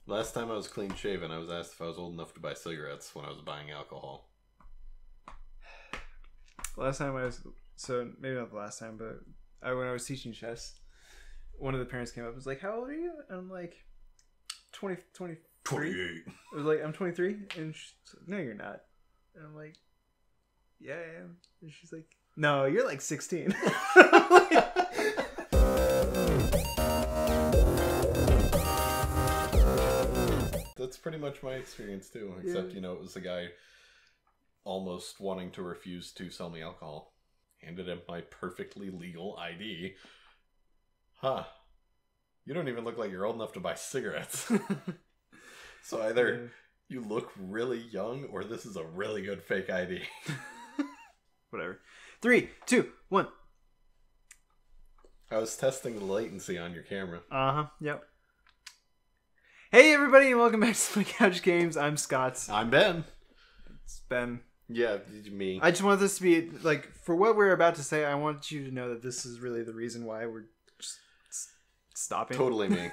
Last time I was clean shaven, I was asked if I was old enough to buy cigarettes when I was buying alcohol. Last time I was, so maybe not the last time, but when I was teaching chess, one of the parents came up and was like, "How old are you?" And I'm like, 23. 28. I was like, "I'm 23," and she's like, "No, you're not." And I'm like, "Yeah, I am." And she's like, "No, you're like 16." That's pretty much my experience too, except, it was the guy almost wanting to refuse to sell me alcohol. Handed him my perfectly legal ID. Huh. You don't even look like you're old enough to buy cigarettes. So either you look really young or this is a really good fake ID. Whatever. 3, 2, 1. I was testing the latency on your camera. Yep. Hey everybody, and welcome back to My Couch Games. I'm Scott. I'm Ben. It's Ben. Yeah, me. I just want this to be, like, for what we're about to say, I want you to know that this is really the reason why we're just stopping. Totally me.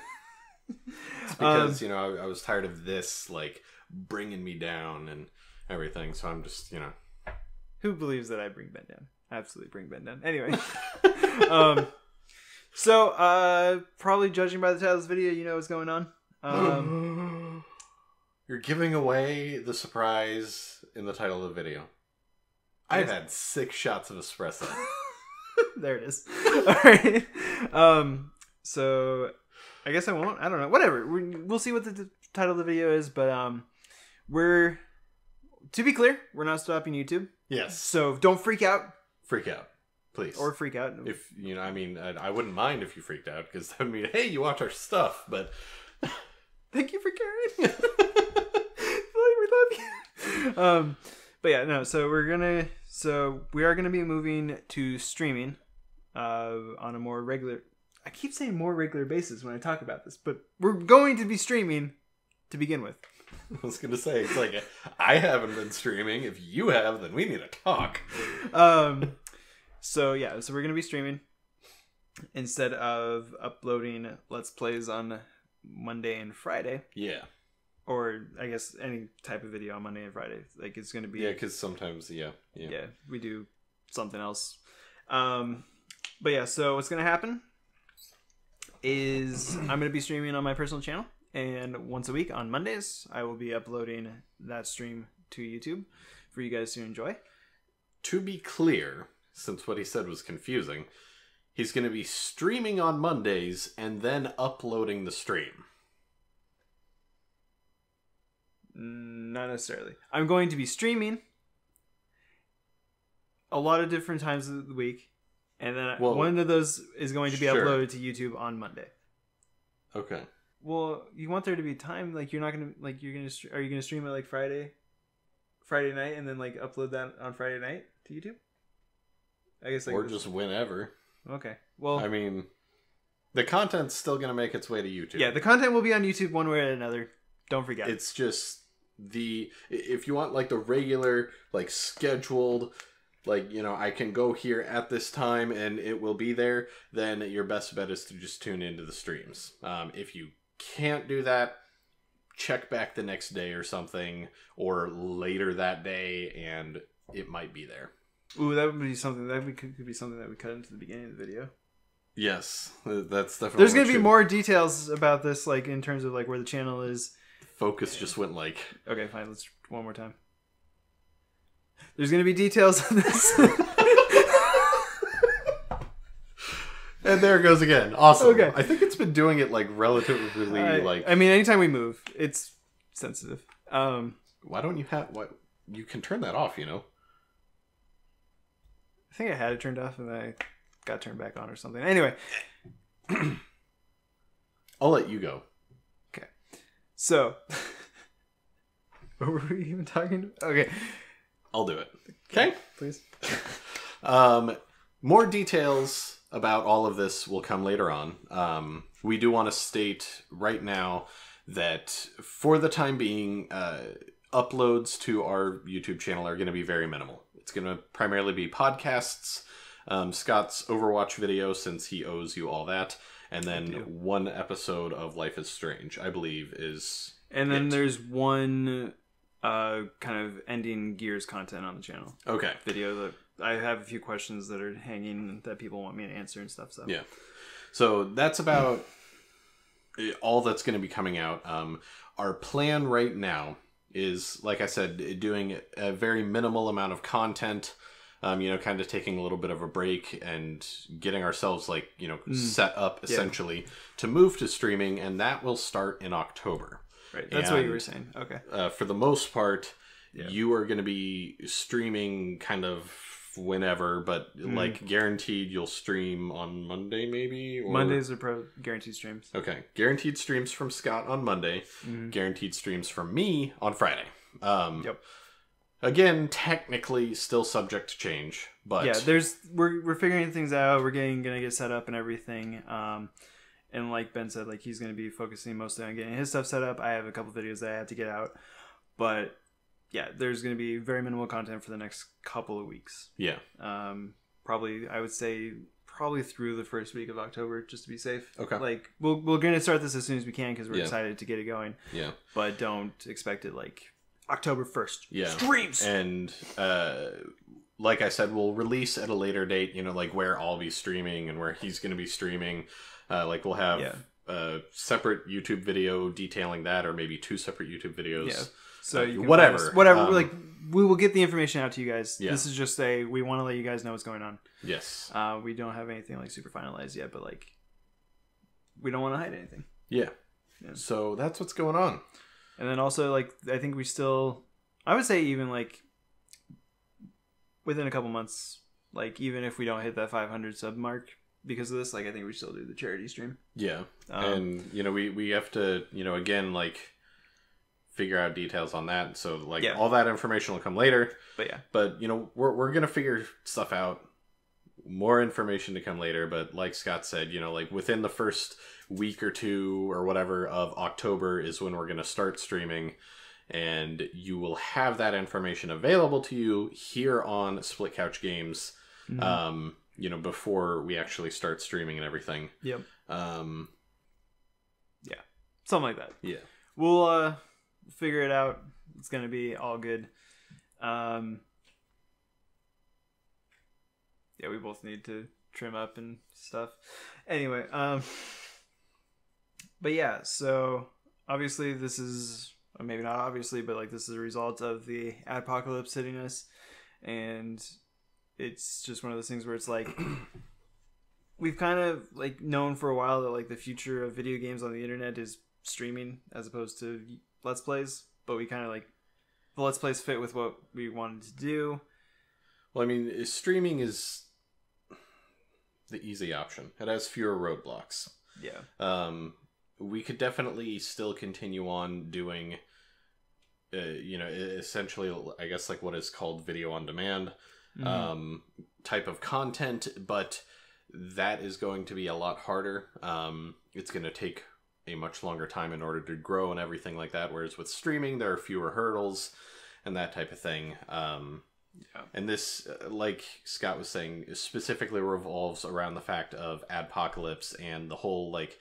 It's because, I was tired of this, like, bringing me down and everything, so I'm just, Who believes that I bring Ben down? I absolutely bring Ben down. Anyway. So, probably judging by the title of this video, you know what's going on. You're giving away the surprise in the title of the video. I've had 6 shots of espresso. There it is. Alright. So I guess I won't. I don't know. Whatever. We'll see what the title of the video is, but to be clear, we're not stopping YouTube. Yes. So don't freak out. Freak out. Please. Or freak out. If, I wouldn't mind if you freaked out, because that would mean, hey, you watch our stuff, but... Thank you for caring. We love you. But yeah, no. So we are gonna be moving to streaming, on a more regular. I keep saying more regular basis when I talk about this, but we're going to be streaming to begin with. I was gonna say, it's like, I haven't been streaming. If you have, then we need to talk. So yeah, so we're gonna be streaming instead of uploading Let's Plays on Monday and Friday. Yeah. Or I guess any type of video on Monday and Friday. Like, it's going to be... Yeah, because sometimes, yeah, we do something else. But yeah, so what's going to happen is I'm going to be streaming on my personal channel. And once a week on Mondays, I will be uploading that stream to YouTube for you guys to enjoy. To be clear, since what he said was confusing... He's going to be streaming on Mondays and then uploading the stream. Not necessarily. I'm going to be streaming a lot of different times of the week, and then one of those is going to be uploaded to YouTube on Monday. Okay. Well, you want there to be time, like you're not going to, like, are you going to stream it like Friday night and then like upload that on Friday night to YouTube? I guess, like, or just whenever. Okay. Well, I mean, the content's still going to make its way to YouTube. Yeah, the content will be on YouTube one way or another. Don't forget. It's just if you want like the regular, like scheduled, like, I can go here at this time and it will be there, then your best bet is to just tune into the streams. If you can't do that, check back the next day or something, or later that day, and it might be there. Ooh, that would be something could be something that we cut into the beginning of the video. Yes, that's definitely. There's going to be more details about this, like in terms of like where the channel is. Focus just went like. Okay, fine. Let's one more time. There's going to be details on this. And there it goes again. Awesome. Okay. I think it's been doing it like relatively like. I mean, anytime we move, it's sensitive. Why don't you have what? You can turn that off. I think I had it turned off and then I got turned back on or something. Anyway. I'll let you go. Okay. So. What were we even talking about? Okay. I'll do it. Okay? Please. More details about all of this will come later on. We do want to state right now that for the time being, uploads to our YouTube channel are going to be very minimal. It's going to primarily be podcasts, Scott's Overwatch video, since he owes you all that, and then one episode of Life is Strange, I believe, is. And then there's one kind of ending Gears content on the channel. Okay. Video that I have a few questions that are hanging that people want me to answer and stuff. So yeah, so that's about all that's going to be coming out. Our plan right now is, like I said, doing a very minimal amount of content. Kind of taking a little bit of a break and getting ourselves set up essentially to move to streaming, and that will start in October. Right, that's what you were saying. Okay. For the most part, you are going to be streaming kind of whenever, but like guaranteed you'll stream on Monday maybe? Or... Mondays are guaranteed streams. Okay. Guaranteed streams from Scott on Monday. Guaranteed streams from me on Friday. Yep. Again, technically still subject to change, but yeah, we're figuring things out. We're gonna get set up and everything. And like Ben said, like he's gonna be focusing mostly on getting his stuff set up. I have a couple videos that I have to get out, but yeah, there's gonna be very minimal content for the next couple of weeks. Yeah. Probably I would say through the first week of October, just to be safe. Okay. Like we're gonna start this as soon as we can because we're excited to get it going. Yeah. But don't expect it like October 1st. Yeah. Streams! And, like I said, we'll release at a later date, like where I'll be streaming and where he's going to be streaming. We'll have a separate YouTube video detailing that, or maybe 2 separate YouTube videos. Yeah. So you can whatever. Like, we will get the information out to you guys. Yeah. This is just we want to let you guys know what's going on. Yes. We don't have anything like super finalized yet, but like, we don't want to hide anything. Yeah. So that's what's going on. And then also, like, I think I would say even, like, within a couple months, like, even if we don't hit that 500 sub mark because of this, like, I think we still do the charity stream. Yeah. And, we have to, again, like, figure out details on that. So, like, all that information will come later. But, yeah. But, we're going to figure stuff out. More information to come later. But, like Scott said, like, within the first week or 2 or whatever of October is when we're going to start streaming, and you will have that information available to you here on Split Couch Games before we actually start streaming and everything. Yep. Something like that. Yeah. We'll figure it out. It's going to be all good. Yeah, we both need to trim up and stuff. Anyway, but yeah, so obviously this is, or maybe not obviously, but like this is a result of the apocalypse hitting us, and it's just one of those things where it's like we've kind of like known for a while that like the future of video games on the internet is streaming as opposed to Let's Plays, but we kind of like the Let's Plays fit with what we wanted to do. Well, I mean, streaming is the easy option. It has fewer roadblocks. Yeah. We could definitely still continue on doing, essentially, I guess, like what is called video on demand type of content, but that is going to be a lot harder. It's going to take a much longer time in order to grow and everything like that, whereas with streaming, there are fewer hurdles and that type of thing. Yeah. And this, like Scott was saying, specifically revolves around the fact of adpocalypse and the whole, like,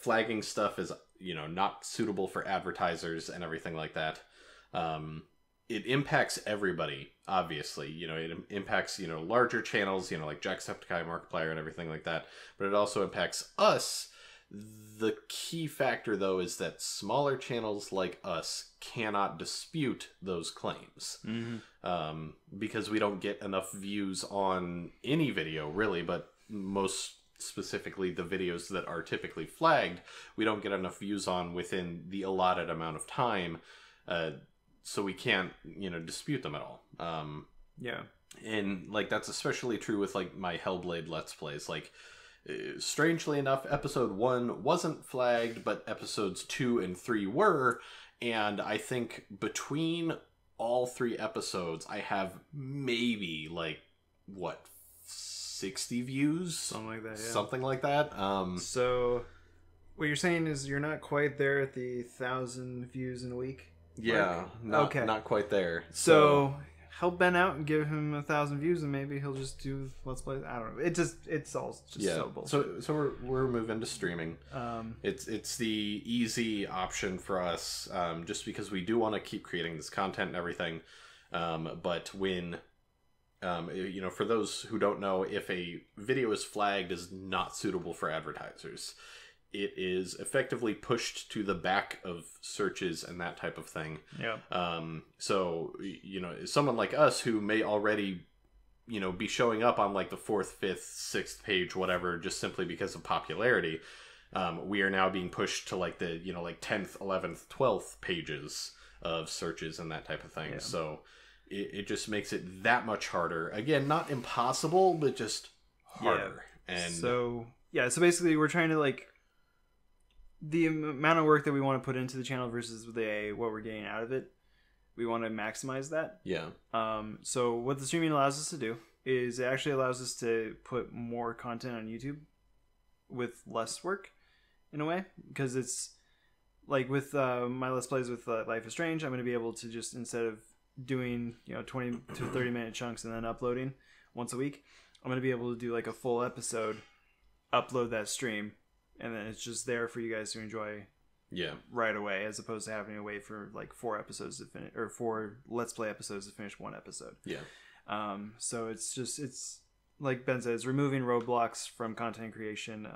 flagging stuff is, not suitable for advertisers and everything like that. It impacts everybody, obviously. It impacts, larger channels, like Jacksepticeye, Markiplier, and everything like that. But it also impacts us. The key factor, though, is that smaller channels like us cannot dispute those claims. Because we don't get enough views on any video, really, but most specifically the videos that are typically flagged, we don't get enough views on within the allotted amount of time, so we can't, dispute them at all. Yeah. And, like, that's especially true with, like, my Hellblade Let's Plays. Like, strangely enough, episode 1 wasn't flagged, but episodes 2 and 3 were, and I think between all 3 episodes, I have maybe, like, 60 views? Something like that, yeah. Something like that. So, what you're saying is you're not quite there at the 1,000 views in a week? Yeah, not quite there. So, help Ben out and give him 1,000 views, and maybe he'll just do Let's Play. I don't know. It's all just so bullshit. So we're moving to streaming. It's the easy option for us, just because we do want to keep creating this content and everything. But when for those who don't know, if a video is flagged as not suitable for advertisers, it is effectively pushed to the back of searches and that type of thing. Yeah. So, someone like us who may already, be showing up on like the 4th, 5th, 6th page, whatever, just simply because of popularity, we are now being pushed to like the, 10th, 11th, 12th pages of searches and that type of thing. Yeah. So it just makes it that much harder. Again, not impossible, but just harder. Yeah. And so basically we're trying to like, the amount of work that we want to put into the channel versus what we're getting out of it, we want to maximize that. Yeah. So what the streaming allows us to do is it actually allows us to put more content on YouTube with less work, in a way, because it's like with my Let's Plays with Life is Strange, I'm going to be able to just, instead of doing 20 to 30 minute chunks and then uploading once a week, I'm going to be able to do like a full episode, upload that stream, and then it's just there for you guys to enjoy right away, as opposed to having to wait for like 4 episodes to finish, or 4 Let's Play episodes to finish one episode. Yeah. So it's like Ben says, removing roadblocks from content creation.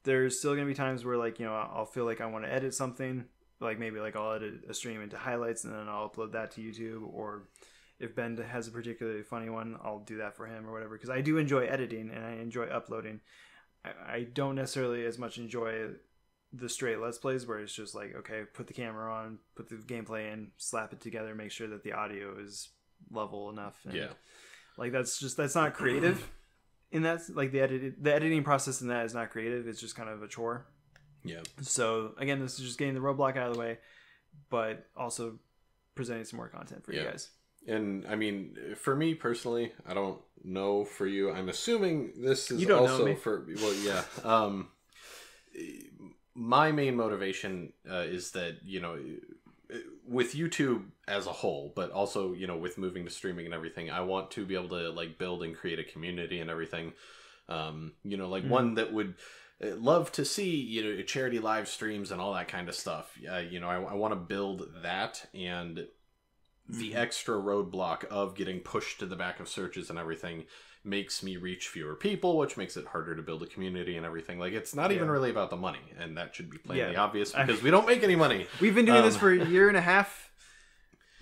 There's still going to be times where like, I'll feel like I want to edit something, like maybe like I'll edit a stream into highlights and then I'll upload that to YouTube, or if Ben has a particularly funny one, I'll do that for him or whatever, because I do enjoy editing and I enjoy uploading. I don't necessarily as much enjoy the straight Let's Plays where it's just like, okay, put the camera on, put the gameplay in, slap it together, make sure that the audio is level enough. And like that's not creative. In that, like the editing process in that is not creative. It's just kind of a chore. Yeah. So again, this is just getting the roadblock out of the way, but also presenting some more content for you guys. And I mean, for me personally, I don't know for you. I'm assuming this is also for, well, yeah. My main motivation is that, with YouTube as a whole, but also, with moving to streaming and everything, I want to be able to like build and create a community and everything. One that would love to see, charity live streams and all that kind of stuff. I want to build that, and the extra roadblock of getting pushed to the back of searches and everything makes me reach fewer people, which makes it harder to build a community and everything. Like, it's not even really about the money, and that should be plainly obvious, because we don't make any money. We've been doing this for a year and a half.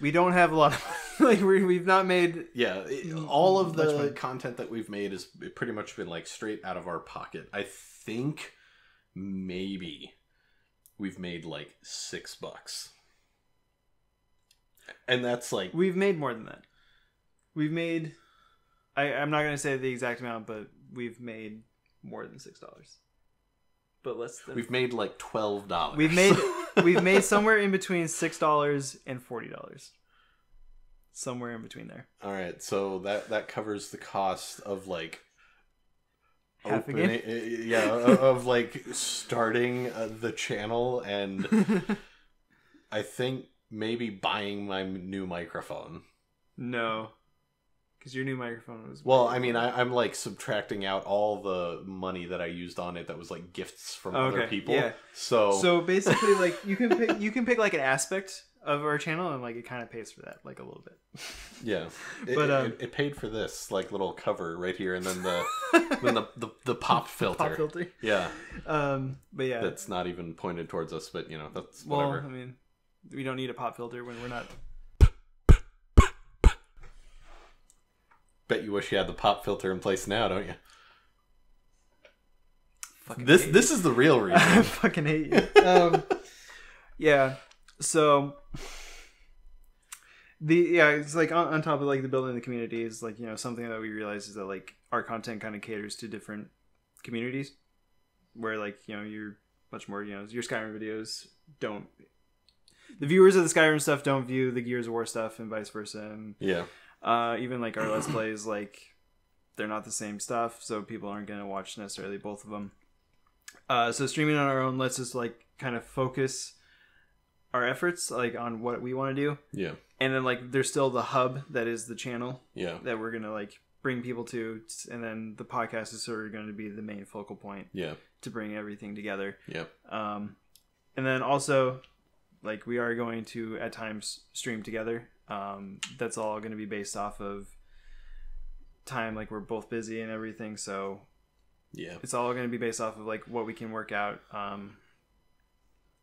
We don't have a lot of like we've not made all of the content that we've made has pretty much been like straight out of our pocket. I think maybe we've made like $6. And that's like... We've made more than that. We've made... I'm not going to say the exact amount, but we've made more than $6. But less than... We've made like $12. We've made somewhere in between $6 and $40. Somewhere in between there. All right, so that covers the cost of like... Half again? Yeah, of like starting the channel, and I think maybe buying my new microphone. No, because your new microphone was... Well, I mean, I'm like subtracting out all the money that I used on it that was like gifts from other people. Yeah. So basically, like you can pick like an aspect of our channel, and like it kind of pays for that, like a little bit. Yeah, it paid for this like little cover right here, and then the pop filter. Pop filter. Yeah. But yeah, that's not even pointed towards us, but that's whatever. Well, I mean, we don't need a pop filter when we're not. Bet you wish you had the pop filter in place now, don't you? This is the real reason. I fucking hate you. Yeah. So it's like on top of like the building the community is like, something that we realize is that like our content kind of caters to different communities, where like, you're much more, your Skyrim videos don't, the viewers of the Skyrim stuff don't view the Gears of War stuff, and vice versa. And even like our Let's Plays, like they're not the same stuff, so people aren't going to watch necessarily both of them. So streaming on our own lets us like kind of focus our efforts like on what we want to do. Yeah. And then like there's still the hub that is the channel. Yeah. That we're gonna like bring people to, and then the podcast is sort of going to be the main focal point. Yeah. To bring everything together. Yep. And then also, like we are going to at times stream together. That's all going to be based off of time. Like we're both busy and everything, so yeah, it's all going to be based off of like what we can work out. And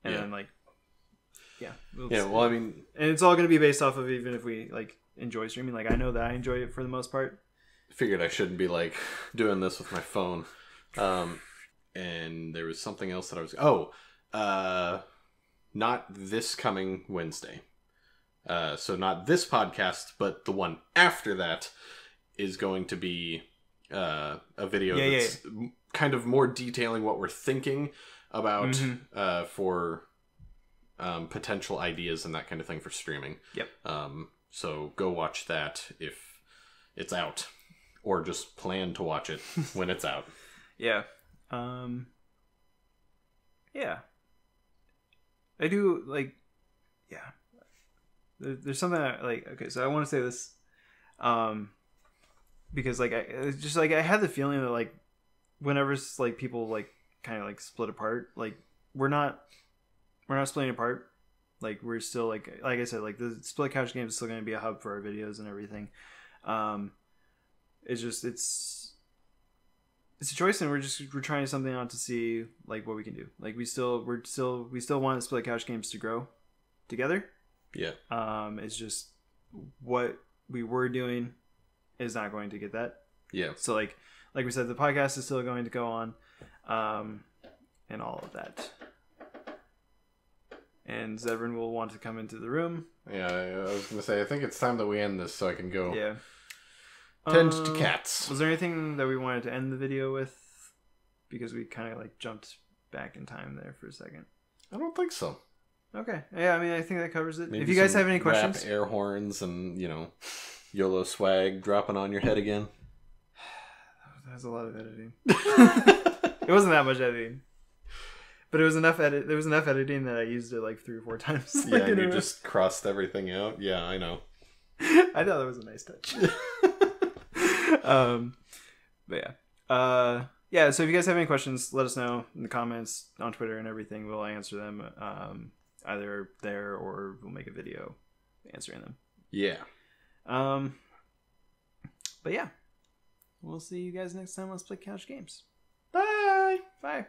then like, yeah. Well, I mean, and it's all going to be based off of even if we like enjoy streaming. Like I know that I enjoy it for the most part. Figured I shouldn't be like doing this with my phone. And there was something else that I was... not this coming Wednesday. So not this podcast, but the one after that is going to be a video that's kind of more detailing what we're thinking about for potential ideas and that kind of thing for streaming. Yep. So go watch that if it's out. Or just plan to watch it when it's out. Yeah. Yeah. I do like, yeah. There's something that, like, okay, so I want to say this, because like I had the feeling that like, whenever like people like kind of like split apart, like we're not splitting apart. Like we're still like I said, like the Split Couch Games is still going to be a hub for our videos and everything. It's just it's a choice, and we're trying something out to see like what we can do. Like we still want the Split Couch Games to grow together. Yeah. It's just what we were doing is not going to get that. Yeah. So like we said, the podcast is still going to go on, and all of that. And Zevran will want to come into the room. Yeah, I was gonna say I think it's time that we end this so I can go. Yeah. Tend to cats. Was there anything that we wanted to end the video with? Because we kind of like jumped back in time there for a second. I don't think so. Okay. Yeah, I mean, I think that covers it. Maybe if you guys have any questions, rap air horns and YOLO swag dropping on your head again. That's a lot of editing. It wasn't that much editing, but it was enough edit. There was enough editing that I used it like 3 or 4 times. Yeah, and you just crossed everything out. Yeah, I know. I thought that was a nice touch. But yeah. So if you guys have any questions, let us know in the comments on Twitter and everything. We'll answer them either there or we'll make a video answering them. Yeah. But yeah, we'll see you guys next time on Split Couch Games. Bye. Bye.